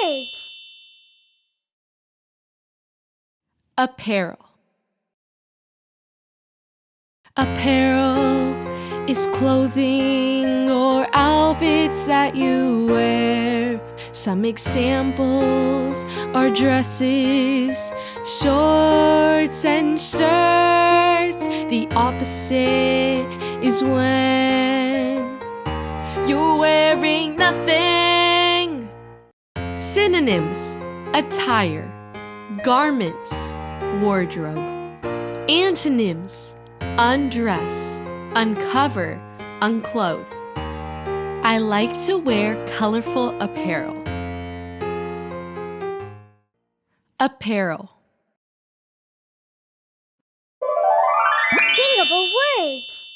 Words. Apparel. Apparel is clothing or outfits that you wear. Some examples are dresses, shorts, and shirts. The opposite is when you're wearing nothing. Synonyms: attire, garments, wardrobe. Antonyms: undress, uncover, unclothe. I like to wear colorful apparel. Apparel. Singable Words.